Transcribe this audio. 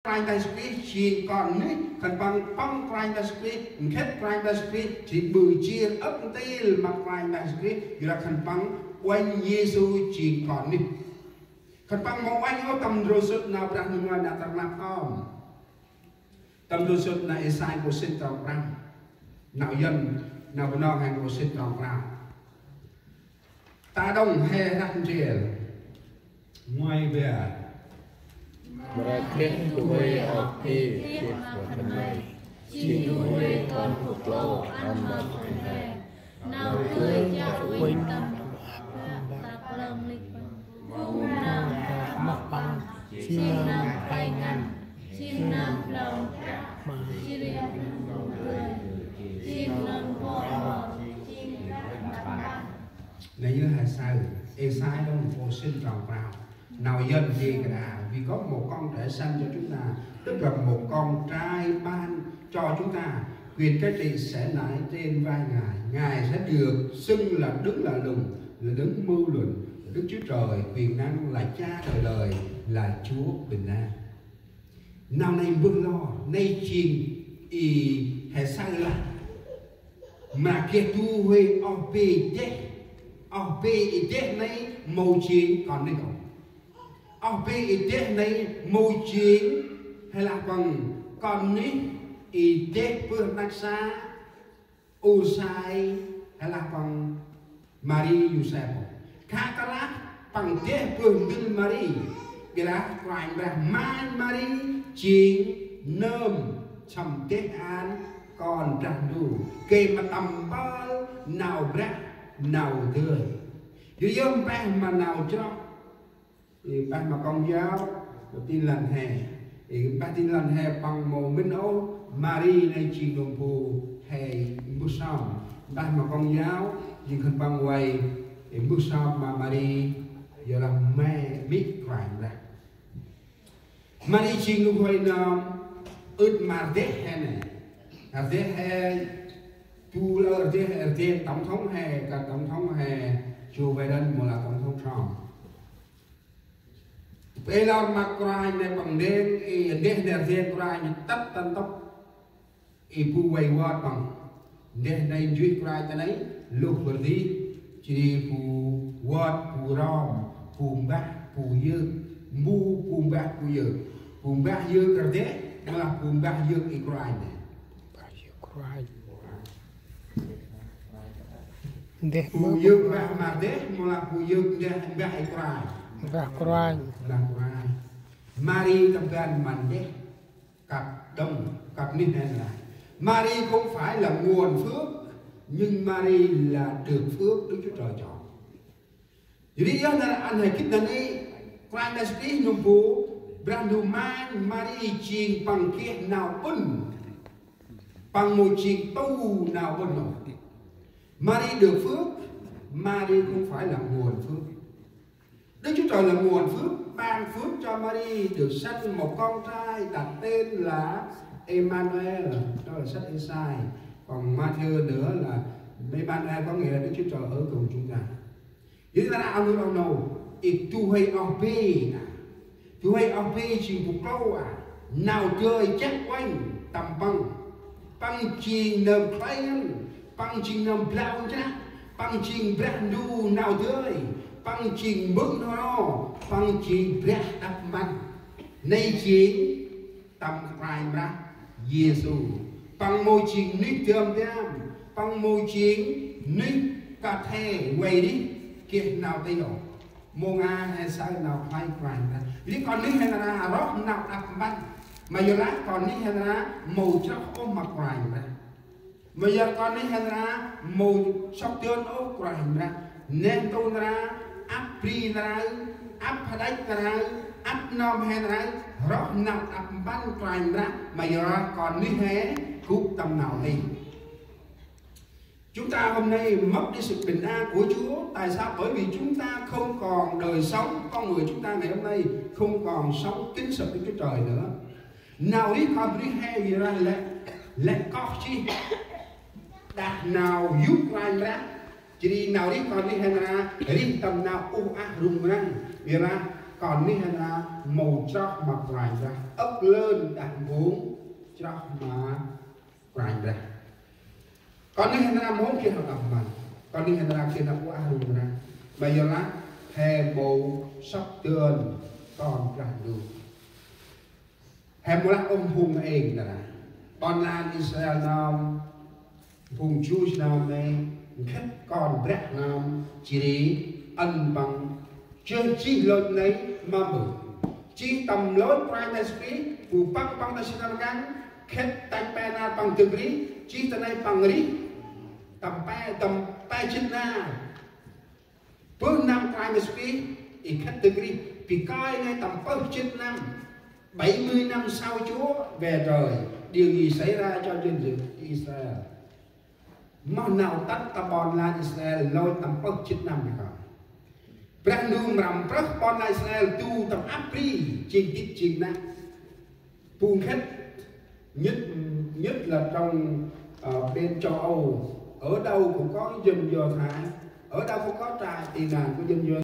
Crying by Spirit chỉ còn ní cần bằng băng crying by Spirit khét crying by Spirit chỉ bự chia ấp tê mà crying by Spirit là cần bằng oanh Giêsu chỉ còn ní cần bằng một oanh ở tầm đồ sốt nào ra người ngoài đã tăng lạc không tầm đồ sốt này sai của sinh trọng răng nào dân nào nó hàng của sinh trọng răng ta đông hè răng rìa ngoài về Berarti kue api tiap hari, kue con phục lô ăn mặc hè, nào tươi chả quên tâm, tập lòng lịch vùng nào mặc bằng, xin nam tay ngăn, xin nam lòng, xin lòng cười, xin lòng bỏ, xin lòng này như là sao? Esai đó một cô sinh tròn vào nào dân gì cả vì có một con trẻ sanh cho chúng ta, tức là một con trai ban cho chúng ta, quyền cai trị sẽ nải trên vai ngài sẽ được xưng là đứng là lùng, là đứng mưu luận, là Đức Chúa Trời quyền năng, là Cha đời đời, là Chúa bình an. Nào này vương lo nay chiên y hệ sang là mà kia tu huê ở bê chết này màu chiến còn đây không? Ở bê chết này màu chiến hay là còn ní y chết phương đắc xa ô sai hay là còn Marie Joseph khác cả là bằng chết phương đinh Marie cái là quanh ra man Marie chiến nơm chầm chết án còn ràng đủ kê mà tầm bao nào ra nào tươi chứ giống ba mà nào cho thì ba mà con giáo tin lần hè thì ba tin lần hè bằng màu minh ấu Marie này chỉ đồng phù hè bước sau ba mà con giáo nhưng không bằng quay thì bước sau mà Marie giờ là mẹ biết khoản ra Marie chỉ đồng quay nó ướt mà đế hè này đế hè tu lơ đế tổng thống hè cả tổng thống hè Joe Biden một là tổng thống Trump. Bây giờ mà cry này bằng đen, đen cry này tất tân tốc, pu quay qua bằng đen này duy cry thế này lúc vừa đi chỉ pu quạt pu rom pu bát pu dơ mu pu bát dơ cái đấy là pu bát dơ cry này. Pu dơ bát mà đấy là pu dơ bát cry. Marie tập gan mạnh đấy cặp đông cặp ninh hen là Marie không phải là nguồn phước nhưng Marie là được phước Đức Chúa Trời chọn. Jadi yang anh hãy kích đi quan đại sứ nhung bố brandu man Marie chiên bằng kia nào bún bằng một chiên tu nào bún nọ Marie được phước Marie không phải là nguồn phước. Đức Chúa Trời là nguồn phước, ban phước cho Marie được sanh một con trai đặt tên là Emmanuel, đó là sách Esai. Còn Matthew nữa là Emmanuel có nghĩa là Đức Chúa Trời ở cùng chúng ta. Vậy là ông nói đâu, tu hay ông bê chỉ phục lâu à, nào chơi chắc quanh tầm bằng chiên nơm khoanh, bằng chiên nơm plau chắc, bằng chiên brandu nào chơi. Bằng trình bước nó bằng trình bẹt đập mạnh nay chiến tầm cài ra Giêsu bằng môi trình nít thơm thêm bằng môi trình nít cà thề quay đi kia nào tay đổ mô nga hay sao nào phải cài ra lý còn nít hay là rót nào đập mạnh mà giờ lá còn nít hay là màu chóc ôm mặt cài ra mà giờ còn nít hay là màu chóc tương ôm cài ra nên tôn ra áp pri ra áp phadách ra áp nom hen ra rót nặng áp ban cài ra mà giờ còn như thế cúp tâm nào đi chúng ta hôm nay mất đi sự bình an của Chúa. Tại sao? Bởi vì chúng ta không còn đời sống, con người chúng ta ngày hôm nay không còn sống kính sợ Đức Chúa Trời nữa. Nào đi còn đi hay gì ra lệ có chi đạt nào giúp ra. Jadi nào đi còn đi hay ra đi tầm nào ô rung răng vì ra còn ní hay là màu chóc mà quài ra ốc lên đạn vốn chóc mà quài ra còn ní hay là món kia học đọc mà còn ní hay là kia học quá hùng ra bây giờ là hè màu sóc tường còn ra được hè màu là ông hùng ên là còn là Israel nam hùng chú nam này khách còn rẽ nam chỉ đi ăn bằng chưa chỉ lớn này mà mở chỉ tầm lớn prime ministry của bang national gang khách tay pe na bằng từ rí chỉ từ này bằng rí tầm pe trên na bước năm prime ministry thì khách từ rí vì coi ngay tầm bước trên năm 70 năm sau Chúa về rồi điều gì xảy ra cho dân sự Israel mà nào tắt ta bọn là Israel lôi tầm bước trên năm này không Brang nung ram prach bọn là Israel tu tầm Apri trên tít trên năm buông khách nhất là trong bên châu Âu ở đâu cũng có dân Do Thái ở đâu cũng có trại tị nạn của dân Do